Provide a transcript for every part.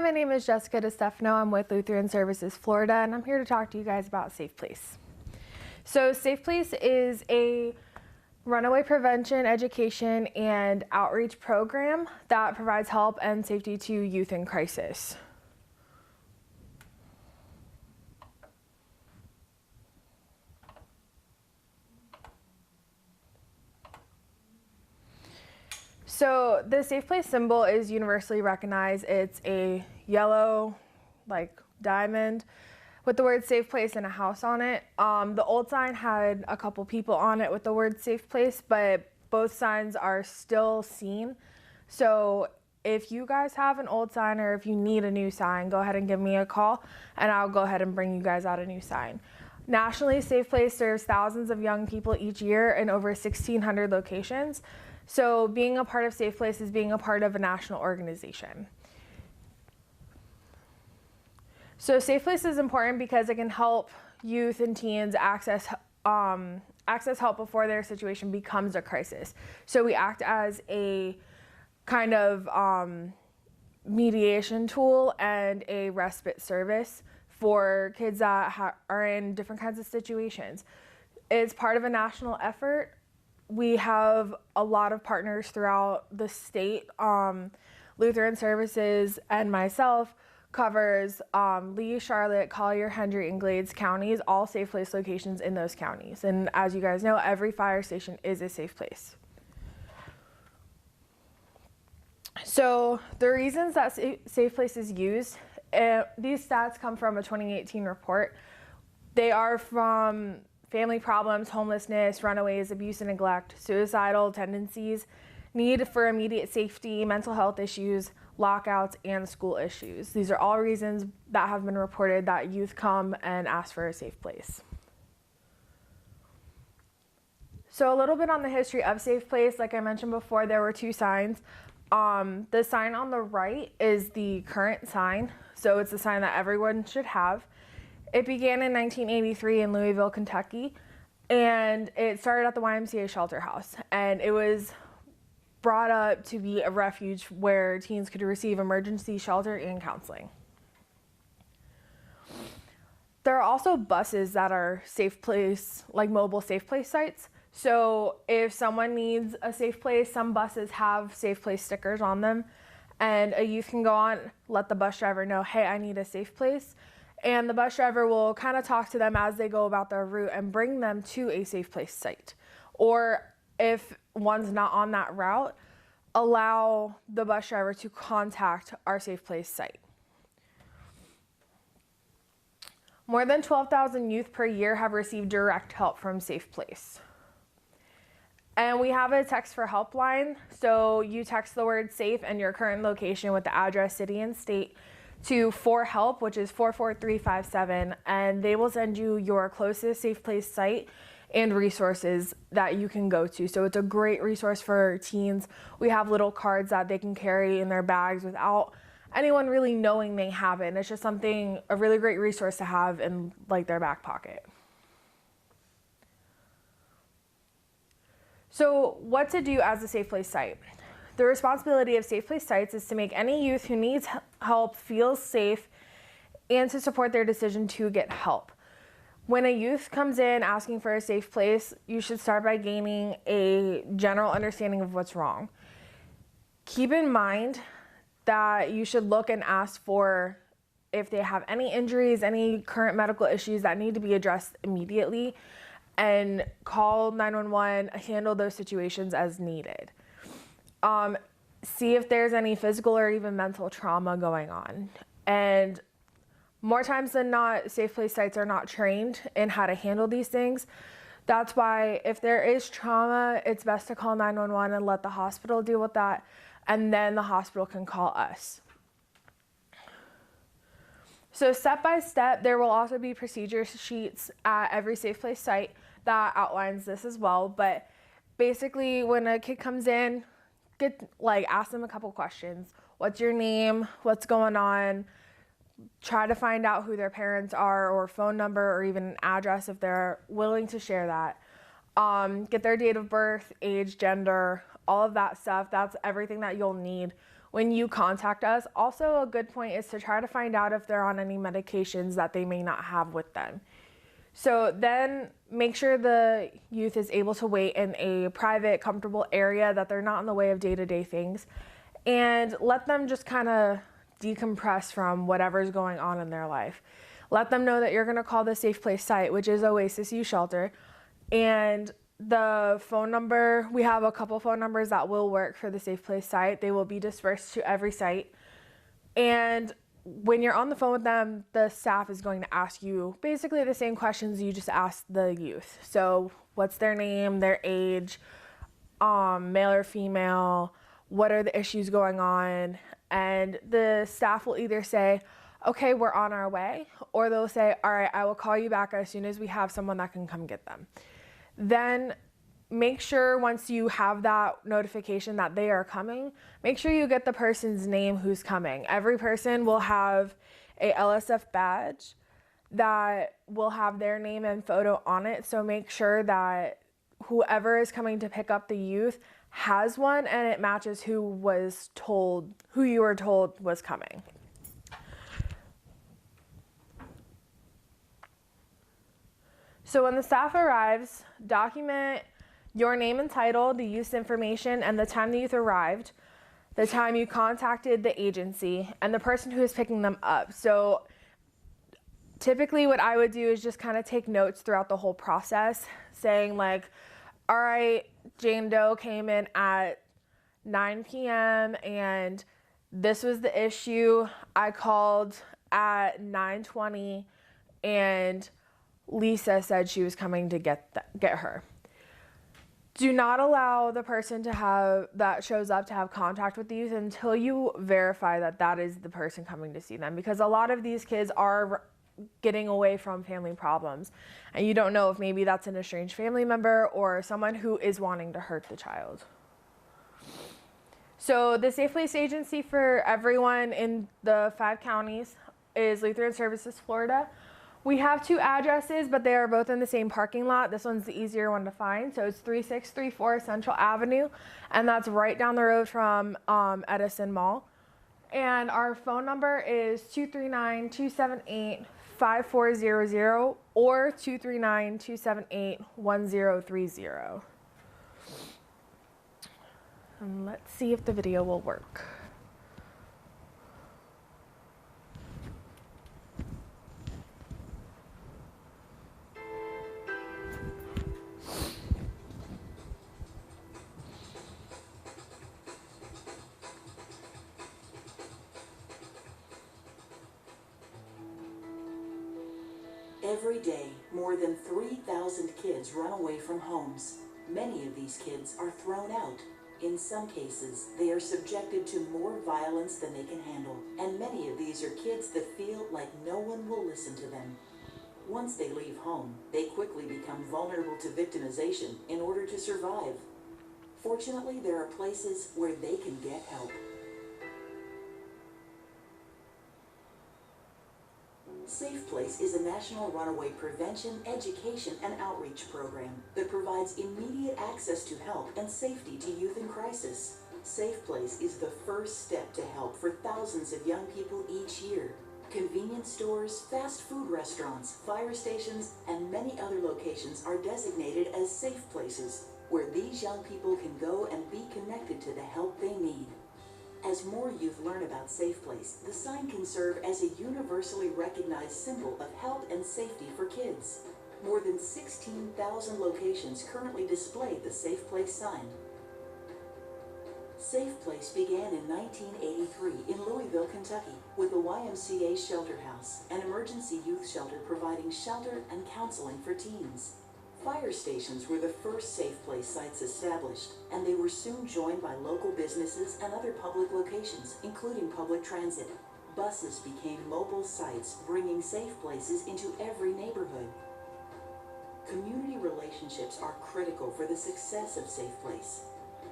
Hi, my name is Jessica DeStefano. I'm with Lutheran Services Florida, and I'm here to talk to you guys about Safe Place. So Safe Place is a runaway prevention, education, and outreach program that provides help and safety to youth in crisis. So the Safe Place symbol is universally recognized. It's a yellow, diamond with the word Safe Place and a house on it. The old sign had a couple people on it with the word Safe Place, but both signs are still seen. So if you guys have an old sign or if you need a new sign, go ahead and give me a call and I'll go ahead and bring you guys out a new sign. Nationally, Safe Place serves thousands of young people each year in over 1,600 locations. So being a part of Safe Place is being a part of a national organization. So Safe Place is important because it can help youth and teens access help before their situation becomes a crisis. So we act as a kind of mediation tool and a respite service for kids that are in different kinds of situations. It's part of a national effort. We have a lot of partners throughout the state. Lutheran Services and myself covers Lee, Charlotte, Collier, Hendry, and Glades counties, all Safe Place locations in those counties. And as you guys know, every fire station is a safe place. So the reasons that Safe Place is used, these stats come from a 2018 report. They are from family problems, homelessness, runaways, abuse and neglect, suicidal tendencies, need for immediate safety, mental health issues, lockouts, and school issues. These are all reasons that have been reported that youth come and ask for a safe place. So a little bit on the history of Safe Place. Like I mentioned before, there were two signs. The sign on the right is the current sign, so it's a sign that everyone should have. It began in 1983 in Louisville, Kentucky, and it started at the YMCA shelter house, and it was brought up to be a refuge where teens could receive emergency shelter and counseling. There are also buses that are Safe Place, like mobile Safe Place sites. So if someone needs a safe place, some buses have Safe Place stickers on them, and a youth can go on, let the bus driver know, hey, I need a safe place. And the bus driver will kind of talk to them as they go about their route and bring them to a Safe Place site. Or if one's not on that route, allow the bus driver to contact our Safe Place site. More than 12,000 youth per year have received direct help from Safe Place. And we have a text for helpline. So you text the word safe and your current location with the address, city, and state to 4HELP, which is 44357, and they will send you your closest Safe Place site and resources that you can go to. So it's a great resource for teens. We have little cards that they can carry in their bags without anyone really knowing they have it. And it's just a really great resource to have in their back pocket. So what to do as a Safe Place site? The responsibility of Safe Place sites is to make any youth who needs help feel safe and to support their decision to get help. When a youth comes in asking for a safe place, you should start by gaining a general understanding of what's wrong. Keep in mind that you should look and ask for if they have any injuries, any current medical issues that need to be addressed immediately, and call 911, handle those situations as needed. See if there's any physical or even mental trauma going on. And more times than not, Safe Place sites are not trained in how to handle these things. That's why if there is trauma, it's best to call 911 and let the hospital deal with that, and then the hospital can call us. So step by step, there will also be procedure sheets at every Safe Place site that outlines this as well. But basically, when a kid comes in, ask them a couple questions. What's your name? What's going on? Try to find out who their parents are, or phone number, or even an address if they're willing to share that. Get their date of birth, age, gender, all of that stuff. That's everything that you'll need when you contact us. Also, a good point is to try to find out if they're on any medications that they may not have with them. So then make sure the youth is able to wait in a private, comfortable area, that they're not in the way of day-to-day things, and let them just kind of decompress from whatever's going on in their life. Let them know that you're going to call the Safe Place site, which is Oasis Youth Shelter, and the phone number, we have a couple phone numbers that will work for the Safe Place site. They will be dispersed to every site. And when you're on the phone with them, the staff is going to ask you basically the same questions you just asked the youth. So what's their name, their age, male or female, what are the issues going on? And the staff will either say, okay, we're on our way, or they'll say, all right, I will call you back as soon as we have someone that can come get them. Then make sure once you have that notification that they are coming, make sure you get the person's name who's coming. Every person will have a LSF badge that will have their name and photo on it. So make sure that whoever is coming to pick up the youth has one and it matches who you were told was coming. So when the staff arrives, document your name and title, the youth's information, and the time the youth arrived, the time you contacted the agency, and the person who is picking them up. So typically what I would do is just kind of take notes throughout the whole process, saying like, all right, Jane Doe came in at 9 p.m. and this was the issue. I called at 9:20 and Lisa said she was coming to get her. Do not allow the person that shows up to have contact with the youth until you verify that that is the person coming to see them, because a lot of these kids are getting away from family problems and you don't know if maybe that's an estranged family member or someone who is wanting to hurt the child. So the Safe Place agency for everyone in the 5 counties is Lutheran Services Florida. We have 2 addresses, but they are both in the same parking lot. This one's the easier one to find. So it's 3634 Central Avenue, and that's right down the road from Edison Mall. And our phone number is 239-278-5400 or 239-278-1030. And let's see if the video will work. Every day, more than 3,000 kids run away from homes. Many of these kids are thrown out. In some cases, they are subjected to more violence than they can handle. And many of these are kids that feel like no one will listen to them. Once they leave home, they quickly become vulnerable to victimization in order to survive. Fortunately, there are places where they can get help. Safe Place is a national runaway prevention, education, and outreach program that provides immediate access to help and safety to youth in crisis. Safe Place is the first step to help for thousands of young people each year. Convenience stores, fast food restaurants, fire stations, and many other locations are designated as safe places where these young people can go and be connected to the help they need. As more youth learn about Safe Place, the sign can serve as a universally recognized symbol of help and safety for kids. More than 16,000 locations currently display the Safe Place sign. Safe Place began in 1983 in Louisville, Kentucky, with the YMCA Shelter House, an emergency youth shelter providing shelter and counseling for teens. Fire stations were the first Safe Place sites established, and they were soon joined by local businesses and other public locations, including public transit. Buses became mobile sites, bringing safe places into every neighborhood. Community relationships are critical for the success of Safe Place.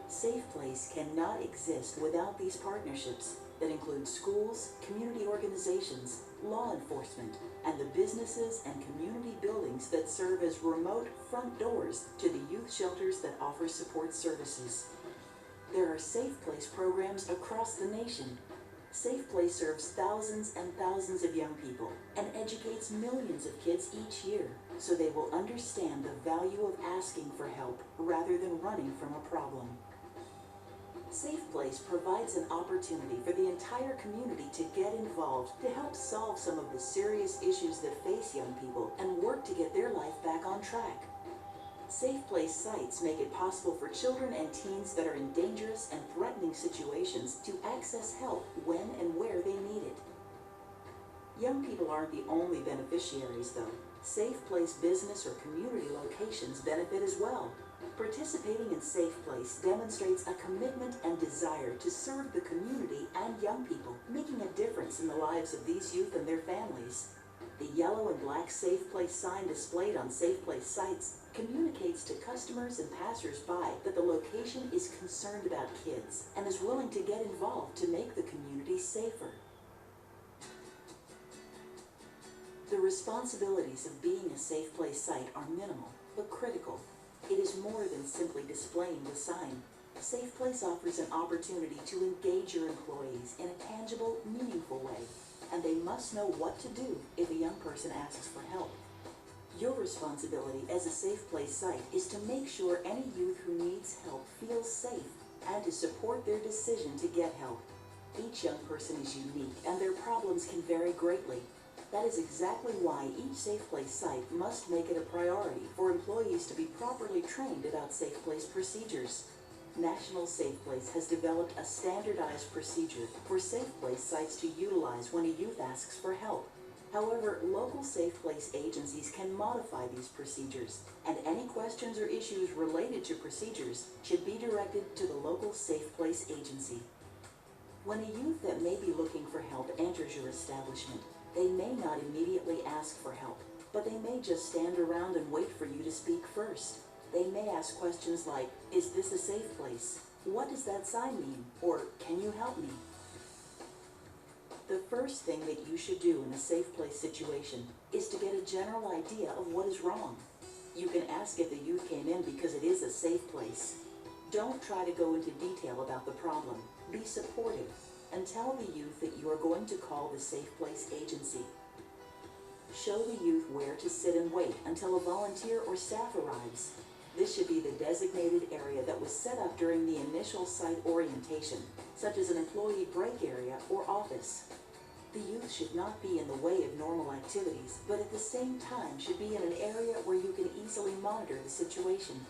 Safe Place cannot exist without these partnerships that include schools, community organizations, law enforcement, and the businesses and community buildings that serve as remote front doors to the youth shelters that offer support services. There are Safe Place programs across the nation. Safe Place serves thousands and thousands of young people and educates millions of kids each year, so they will understand the value of asking for help rather than running from a problem. Safe Place provides an opportunity for the entire community to get involved to help solve some of the serious issues that face young people and work to get their life back on track. Safe Place sites make it possible for children and teens that are in dangerous and threatening situations to access help when and where they need it. Young people aren't the only beneficiaries, though. Safe Place business or community locations benefit as well. Participating in Safe Place demonstrates a commitment and desire to serve the community and young people, making a difference in the lives of these youth and their families. The yellow and black Safe Place sign displayed on Safe Place sites communicates to customers and passers-by that the location is concerned about kids and is willing to get involved to make the community safer. The responsibilities of being a Safe Place site are minimal, but critical. It is more than simply displaying the sign. Safe Place offers an opportunity to engage your employees in a tangible, meaningful way, and they must know what to do if a young person asks for help. Your responsibility as a Safe Place site is to make sure any youth who needs help feels safe and to support their decision to get help. Each young person is unique and their problems can vary greatly. That is exactly why each Safe Place site must make it a priority for employees to be properly trained about Safe Place procedures. National Safe Place has developed a standardized procedure for Safe Place sites to utilize when a youth asks for help. However, local Safe Place agencies can modify these procedures, and any questions or issues related to procedures should be directed to the local Safe Place agency. When a youth that may be looking for help enters your establishment, they may not immediately ask for help, but they may just stand around and wait for you to speak first. They may ask questions like, "Is this a safe place? What does that sign mean?" Or, "Can you help me?" The first thing that you should do in a Safe Place situation is to get a general idea of what is wrong. You can ask if the youth came in because it is a safe place. Don't try to go into detail about the problem. Be supportive and tell the youth that you are going to call the Safe Place agency. Show the youth where to sit and wait until a volunteer or staff arrives. This should be the designated area that was set up during the initial site orientation, such as an employee break area or office. The youth should not be in the way of normal activities, but at the same time should be in an area where you can easily monitor the situation.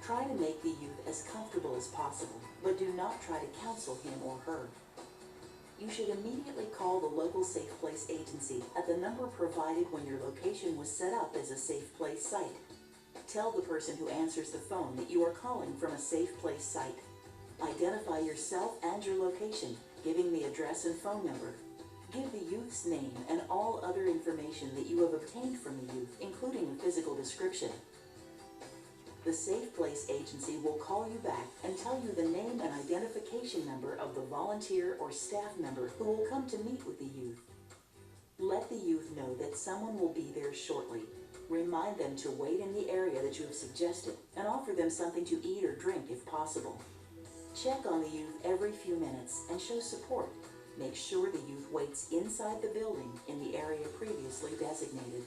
Try to make the youth as comfortable as possible, but do not try to counsel him or her. You should immediately call the local Safe Place agency at the number provided when your location was set up as a Safe Place site. Tell the person who answers the phone that you are calling from a Safe Place site. Identify yourself and your location, giving the address and phone number. Give the youth's name and all other information that you have obtained from the youth, including a physical description. The Safe Place agency will call you back and tell you the name and identification number of the volunteer or staff member who will come to meet with the youth. Let the youth know that someone will be there shortly. Remind them to wait in the area that you have suggested and offer them something to eat or drink if possible. Check on the youth every few minutes and show support. Make sure the youth waits inside the building in the area previously designated.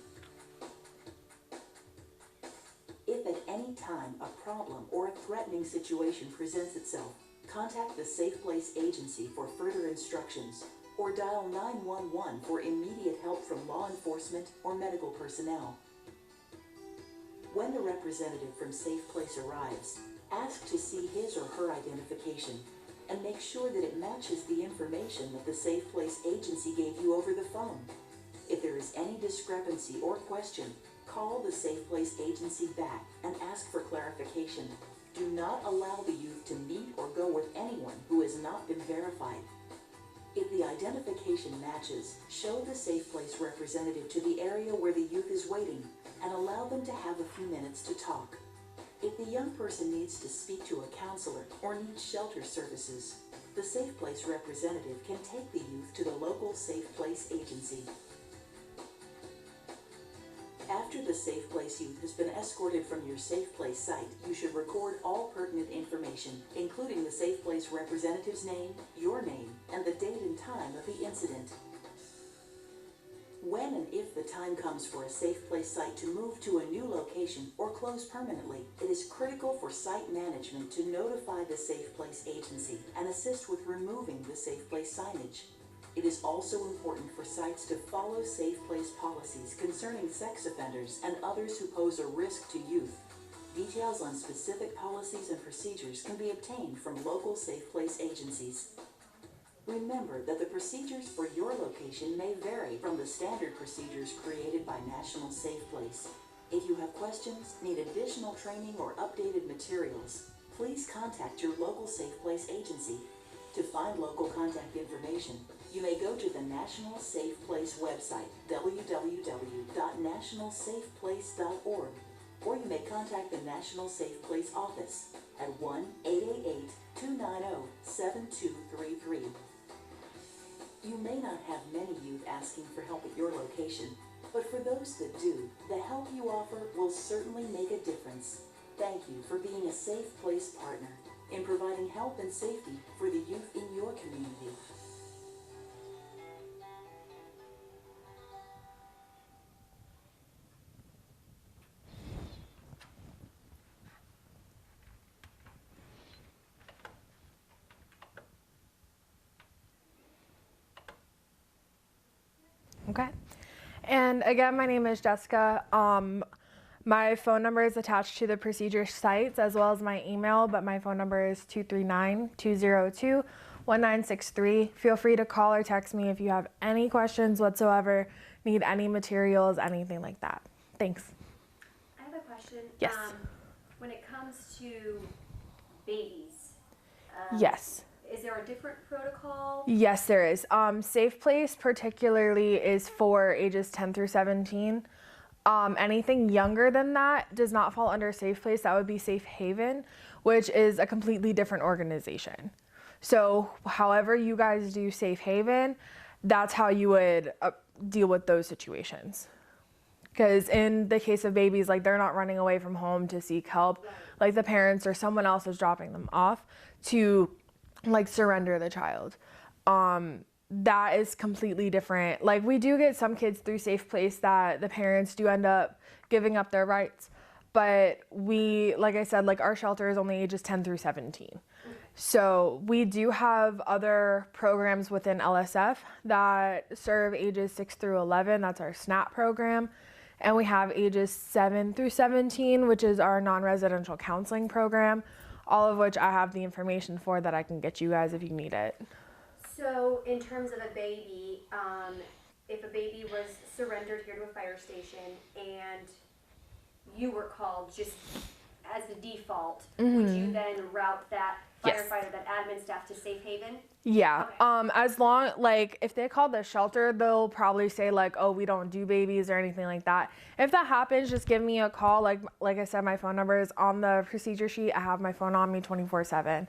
If at any time a problem or a threatening situation presents itself, contact the Safe Place agency for further instructions or dial 911 for immediate help from law enforcement or medical personnel. When the representative from Safe Place arrives, ask to see his or her identification and make sure that it matches the information that the Safe Place agency gave you over the phone. If there is any discrepancy or question, call the Safe Place agency back and ask for clarification. Do not allow the youth to meet or go with anyone who has not been verified. If the identification matches, show the Safe Place representative to the area where the youth is waiting and allow them to have a few minutes to talk. If the young person needs to speak to a counselor or needs shelter services, the Safe Place representative can take the youth to the local Safe Place agency. After After the Safe Place youth has been escorted from your Safe Place site, you should record all pertinent information, including the Safe Place representative's name, your name, and the date and time of the incident. When and if the time comes for a Safe Place site to move to a new location or close permanently, it is critical for site management to notify the Safe Place agency and assist with removing the Safe Place signage. It is also important for sites to follow Safe Place policies concerning sex offenders and others who pose a risk to youth. Details on specific policies and procedures can be obtained from local Safe Place agencies. Remember that the procedures for your location may vary from the standard procedures created by National Safe Place. If you have questions, need additional training, or updated materials, please contact your local Safe Place agency. To find local contact information, you may go to the National Safe Place website, www.nationalsafeplace.org, or you may contact the National Safe Place office at 1-888-290-7233. You may not have many youth asking for help at your location, but for those that do, the help you offer will certainly make a difference. Thank you for being a Safe Place partner in providing help and safety for the youth in your community. Okay. And again, my name is Jessica. My phone number is attached to the procedure sites as well as my email, but my phone number is 239-202-1963. Feel free to call or text me if you have any questions whatsoever, need any materials, anything like that. Thanks. I have a question. Yes. When it comes to babies, Yes. is there a different protocol? Yes, there is. Safe Place particularly is for ages 10 through 17. Anything younger than that does not fall under Safe Place. That would be Safe Haven, which is a completely different organization. So however you guys do Safe Haven, that's how you would deal with those situations. Because in the case of babies, like, they're not running away from home to seek help. Like, the parents or someone else is dropping them off to, like, surrender the child. That is completely different. Like, we do get some kids through Safe Place that the parents do end up giving up their rights. But we, like I said, like, our shelter is only ages 10 through 17. So we do have other programs within LSF that serve ages 6 through 11. That's our SNAP program. And we have ages 7 through 17, which is our non-residential counseling program, all of which I have the information for that I can get you guys if you need it. So in terms of a baby, if a baby was surrendered here to a fire station and you were called just as the default, would you then route that firefighter, that admin staff, to Safe Haven? Yeah. Okay. As long, like, if they call the shelter, they'll probably say, like, oh, we don't do babies or anything like that. If that happens, just give me a call. Like I said, my phone number is on the procedure sheet. I have my phone on me 24/7.